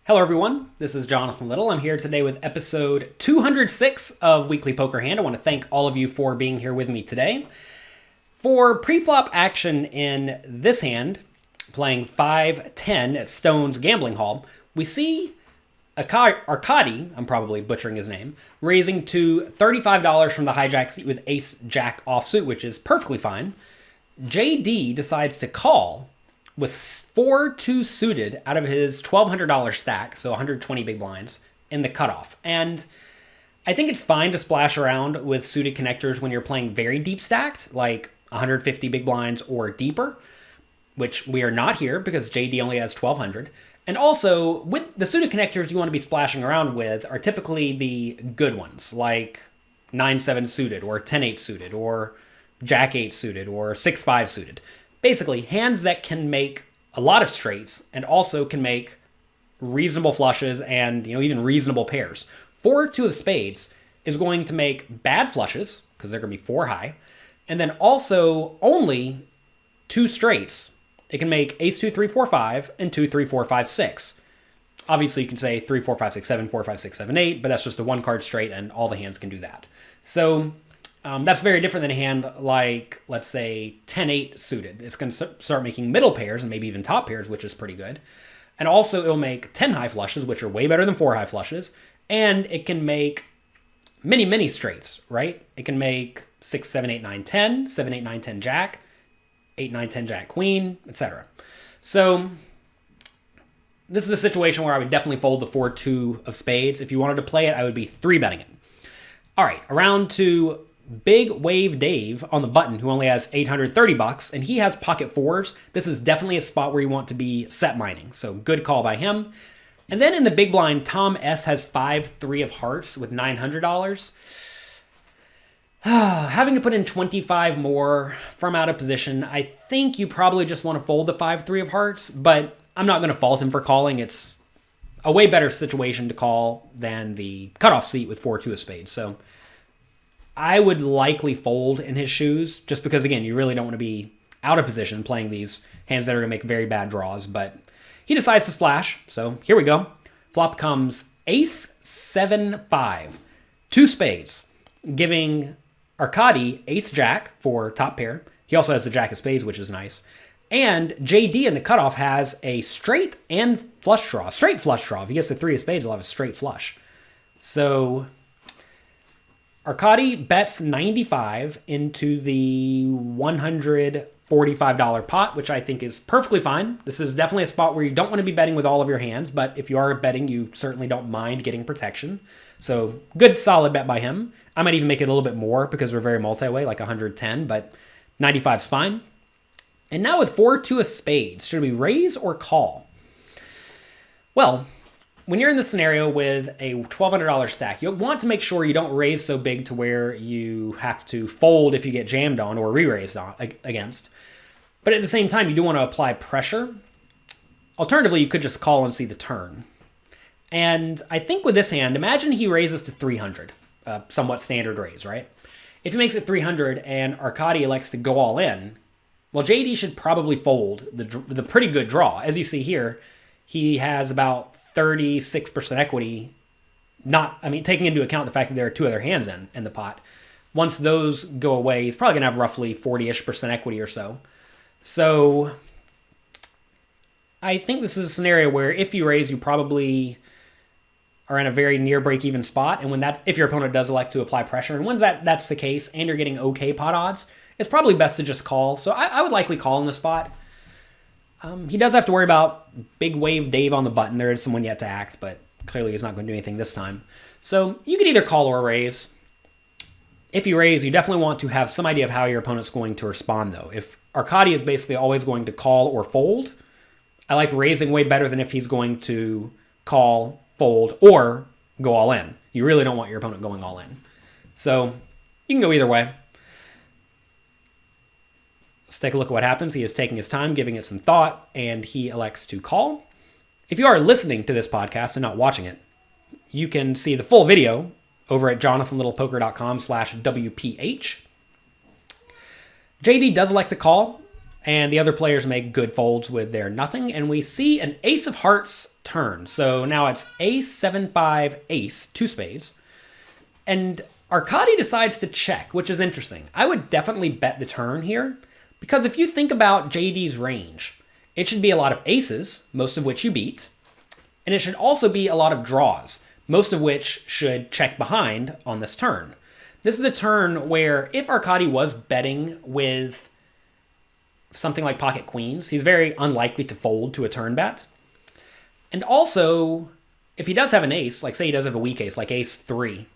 Hello everyone, this is Jonathan Little. I'm here today with episode 206 of Weekly Poker Hand. I want to thank all of you for being here with me today. For pre-flop action in this hand, playing 5-10 at Stone's Gambling Hall, we see Arkady, I'm probably butchering his name, raising to $35 from the hijack seat with ace-jack offsuit, which is perfectly fine. JD decides to call with 4-2 suited out of his $1,200 stack, so 120 big blinds, in the cutoff. And I think it's fine to splash around with suited connectors when you're playing very deep stacked, like 150 big blinds or deeper, which we are not here because JD only has 1,200. And also, with the suited connectors you want to be splashing around with are typically the good ones, like 9-7 suited, or 10-8 suited, or Jack-8 suited, or 6-5 suited. Basically, hands that can make a lot of straights and also can make reasonable flushes and even reasonable pairs. 4-2 of spades is going to make bad flushes because they're going to be 4 high, and then also only 2 straights. It can make ace 2, 3, 4, 5 and 2, 3, 4, 5, 6. Obviously, you can say 3, 4, 5, 6, 7, 4, 5, 6, 7, 8, but that's just a 1-card straight, and all the hands can do that. So that's very different than a hand like, let's say, 10-8 suited. It's going to start making middle pairs and maybe even top pairs, which is pretty good. And also, it'll make 10 high flushes, which are way better than 4 high flushes. And it can make many straights, right? It can make 6, 7, 8, 9, 10, 7, 8, 9, 10 jack, 8, 9, 10 jack queen, etc. So this is a situation where I would definitely fold the 4-2 of spades. If you wanted to play it, I would be 3-betting it. All right, around to Big Wave Dave on the button, who only has $830, and he has pocket fours. This is definitely a spot where you want to be set mining, so good call by him. And then in the big blind, Tom S has 5-3 of hearts with $900. Having to put in 25 more from out of position, I think you probably just want to fold the 5-3 of hearts, but I'm not going to fault him for calling. It's a way better situation to call than the cutoff seat with 4-2 of spades, so I would likely fold in his shoes, just because, again, you really don't want to be out of position playing these hands that are going to make very bad draws. But he decides to splash, so here we go. Flop comes ace 7-5, 2 spades, giving Arkady ace-jack for top pair. He also has the jack of spades, which is nice. And JD in the cutoff has a straight and flush draw. Straight flush draw. If he gets the 3 of spades, he'll have a straight flush. So Arkady bets 95 into the $145 pot, which I think is perfectly fine. This is definitely a spot where you don't want to be betting with all of your hands, but if you are betting, you certainly don't mind getting protection. So good, solid bet by him. I might even make it a little bit more because we're very multi-way, like 110, but 95 is fine. And now with 4-2 of spades, should we raise or call? Well, when you're in this scenario with a $1,200 stack, you'll want to make sure you don't raise so big to where you have to fold if you get jammed on or re-raised on against. But at the same time, you do want to apply pressure. Alternatively, you could just call and see the turn. And I think with this hand, imagine he raises to 300, somewhat standard raise, right? If he makes it 300 and Arkady elects to go all in, well, JD should probably fold the pretty good draw. As you see here, he has about 36% equity, taking into account the fact that there are 2 other hands in the pot. Once those go away, he's probably going to have roughly 40-ish% equity or so. So I think this is a scenario where if you raise, you probably are in a very near break-even spot. And if your opponent does elect to apply pressure, and when that's the case, and you're getting okay pot odds, it's probably best to just call. So I would likely call in this spot. He does have to worry about Big Wave Dave on the button. There is someone yet to act, but clearly he's not going to do anything this time. So you can either call or raise. If you raise, you definitely want to have some idea of how your opponent's going to respond, though. If Arkady is basically always going to call or fold, I like raising way better than if he's going to call, fold, or go all in. You really don't want your opponent going all in. So you can go either way. Let's take a look at what happens. He is taking his time, giving it some thought, and he elects to call. If you are listening to this podcast and not watching it, you can see the full video over at jonathanlittlepoker.com/WPH. JD does elect to call, and the other players make good folds with their nothing, and we see an ace of hearts turn. So now it's ace, 7-5, ace, 2 spades. And Arkady decides to check, which is interesting. I would definitely bet the turn here, because if you think about JD's range, it should be a lot of aces, most of which you beat, and it should also be a lot of draws, most of which should check behind on this turn. This is a turn where if Arkady was betting with something like pocket queens, he's very unlikely to fold to a turn bet. And also, if he does have an ace, like say he does have a weak ace, like ace 3,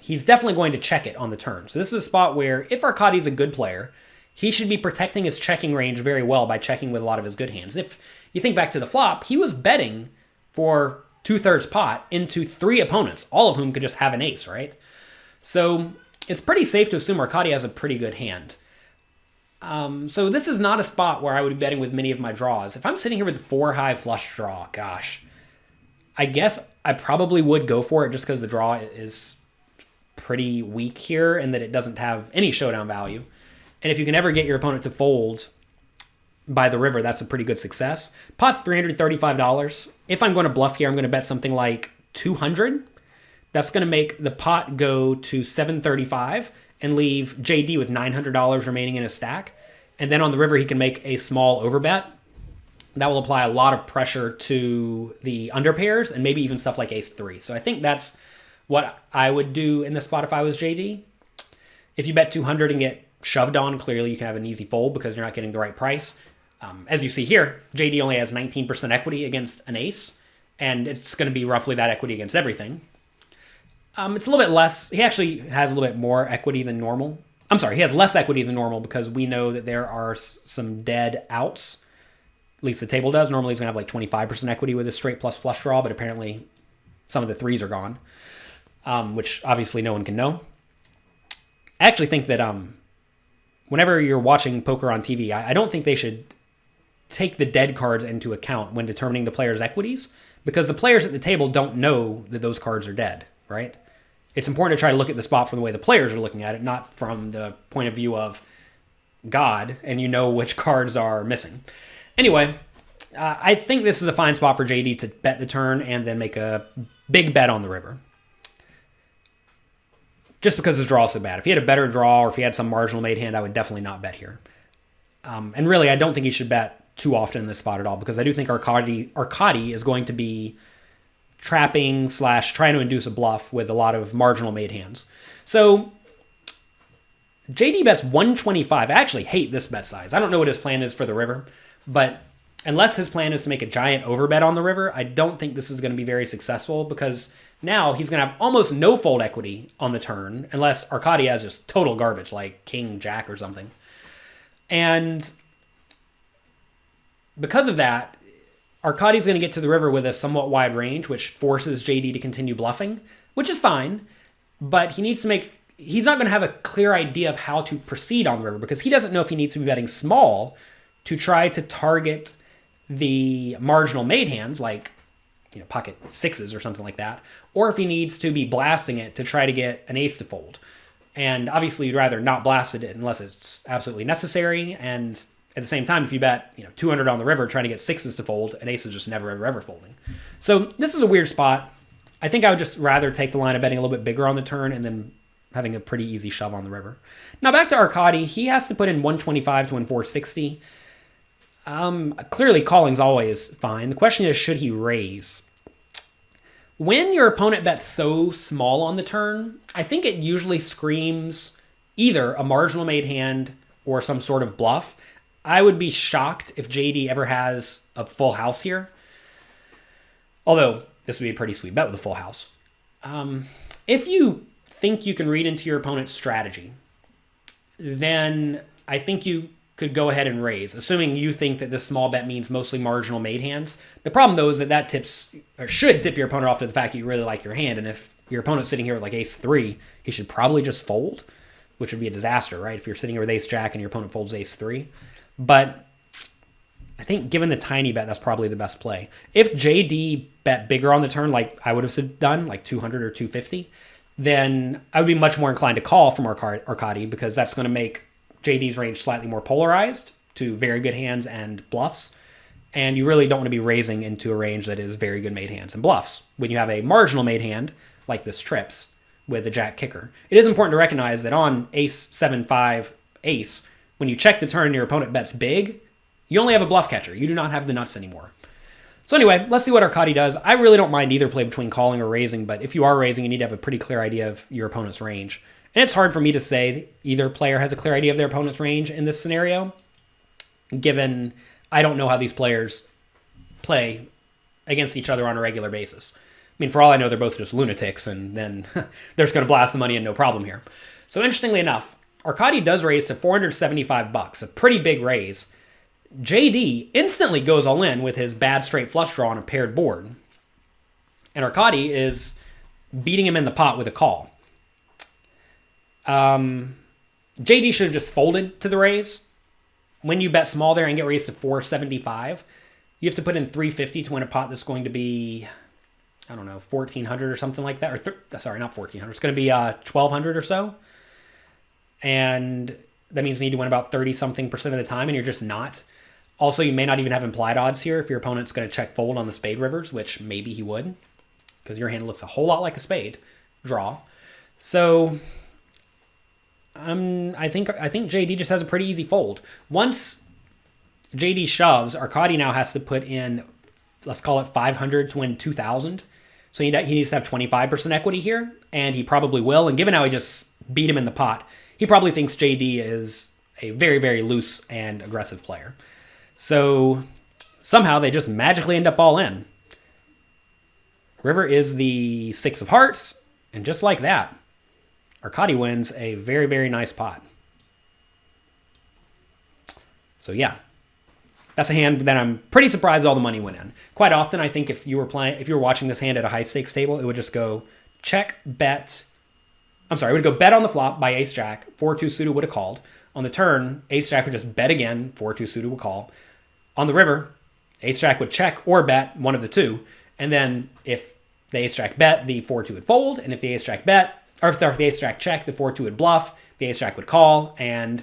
he's definitely going to check it on the turn. So this is a spot where if Arkady's a good player, he should be protecting his checking range very well by checking with a lot of his good hands. If you think back to the flop, he was betting for 2/3 pot into 3 opponents, all of whom could just have an ace, right? So it's pretty safe to assume Arkady has a pretty good hand. So this is not a spot where I would be betting with many of my draws. If I'm sitting here with the 4-high flush draw, gosh, I guess I probably would go for it just because the draw is pretty weak here and that it doesn't have any showdown value. And if you can ever get your opponent to fold by the river, that's a pretty good success. Pot's $335. If I'm going to bluff here, I'm going to bet something like 200. That's going to make the pot go to 735 and leave JD with $900 remaining in his stack. And then on the river, he can make a small overbet. That will apply a lot of pressure to the underpairs and maybe even stuff like ace 3. So I think that's what I would do in this spot if I was JD. If you bet 200 and get shoved on, clearly you can have an easy fold because you're not getting the right price. As you see here, JD only has 19% equity against an ace, and it's going to be roughly that equity against everything. It's a little bit less. He actually has a little bit more equity than normal. I'm sorry, he has less equity than normal because we know that there are some dead outs. At least the table does. Normally he's going to have like 25% equity with his straight plus flush draw, but apparently some of the 3s are gone, which obviously no one can know. I actually think that whenever you're watching poker on TV, I don't think they should take the dead cards into account when determining the player's equities, because the players at the table don't know that those cards are dead, right? It's important to try to look at the spot from the way the players are looking at it, not from the point of view of God, and you know which cards are missing. Anyway, I think this is a fine spot for JD to bet the turn and then make a big bet on the river. Just because his draw is so bad. If he had a better draw or if he had some marginal made hand, I would definitely not bet here. And really, I don't think he should bet too often in this spot at all, because I do think Arkady is going to be trapping / trying to induce a bluff with a lot of marginal made hands. So JD bets 125. I actually hate this bet size. I don't know what his plan is for the river, but unless his plan is to make a giant overbet on the river, I don't think this is going to be very successful, because now he's going to have almost no fold equity on the turn unless Arkady has just total garbage like king, jack, or something. And because of that, Arkady's going to get to the river with a somewhat wide range, which forces JD to continue bluffing, which is fine, but he's not going to have a clear idea of how to proceed on the river, because he doesn't know if he needs to be betting small to try to target the marginal made hands, like pocket 6s or something like that, or if he needs to be blasting it to try to get an ace to fold. And obviously you'd rather not blast it unless it's absolutely necessary. And at the same time, if you bet 200 on the river trying to get 6s to fold, an ace is just never, ever, ever folding. So this is a weird spot. I think I would just rather take the line of betting a little bit bigger on the turn and then having a pretty easy shove on the river. Now back to Arkady. He has to put in 125 to win 460. Clearly calling's always fine. The question is, should he raise? When your opponent bets so small on the turn, I think it usually screams either a marginal made hand or some sort of bluff. I would be shocked if JD ever has a full house here. Although this would be a pretty sweet bet with a full house. If you think you can read into your opponent's strategy, then I think you could go ahead and raise, assuming you think that this small bet means mostly marginal made hands. The problem, though, is that tips, or should tip your opponent off to the fact that you really like your hand, and if your opponent's sitting here with like ace 3, he should probably just fold, which would be a disaster, right? If you're sitting here with ace jack and your opponent folds ace 3. But I think given the tiny bet, that's probably the best play. If JD bet bigger on the turn, like I would have done, like 200 or 250, then I would be much more inclined to call from Arkady, because that's going to make JD's range slightly more polarized to very good hands and bluffs. And you really don't want to be raising into a range that is very good made hands and bluffs. When you have a marginal made hand, like this trips with a jack kicker, it is important to recognize that on ace, 7, 5, ace, when you check the turn and your opponent bets big, you only have a bluff catcher. You do not have the nuts anymore. So anyway, let's see what Arkady does. I really don't mind either play between calling or raising, but if you are raising, you need to have a pretty clear idea of your opponent's range. And it's hard for me to say either player has a clear idea of their opponent's range in this scenario, given I don't know how these players play against each other on a regular basis. I mean, for all I know, they're both just lunatics, and then they're just going to blast the money in, no problem here. So interestingly enough, Arkady does raise to $475, a pretty big raise. JD instantly goes all in with his bad straight flush draw on a paired board. And Arkady is beating him in the pot with a call. JD should have just folded to the raise. When you bet small there and get raised to 475, you have to put in 350 to win a pot that's going to be, I don't know, 1,400 or something like that. Sorry, not 1,400. It's going to be 1,200 or so. And that means you need to win about 30-something% of the time, and you're just not. Also, you may not even have implied odds here if your opponent's going to check fold on the spade rivers, which maybe he would, because your hand looks a whole lot like a spade draw. So I think JD just has a pretty easy fold. Once JD shoves, Arkady now has to put in, let's call it 500 to win 2,000. So he needs to have 25% equity here, and he probably will. And given how he just beat him in the pot, he probably thinks JD is a very, very loose and aggressive player. So somehow they just magically end up all in. River is the 6 of hearts, and just like that, Arkady wins a very, very nice pot. So yeah, that's a hand that I'm pretty surprised all the money went in. Quite often, I think if you were watching this hand at a high stakes table, it would just go check, bet. I'm sorry, it would go bet on the flop by ace jack, 4-2 suited would have called. On the turn, ace jack would just bet again, 4-2 suited would call. On the river, ace jack would check or bet, one of the two. And then if the ace jack bet, the 4-2 would fold. And if the ace jack bet, or if the ace jack checked, the 4-2 would bluff, the ace jack would call, and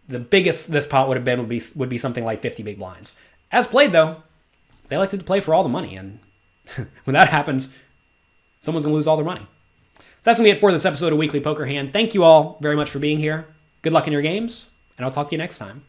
the biggest this pot would have been would be something like 50 big blinds. As played though, they like to play for all the money, and when that happens, someone's gonna lose all their money. So that's gonna be it for this episode of Weekly Poker Hand. Thank you all very much for being here. Good luck in your games, and I'll talk to you next time.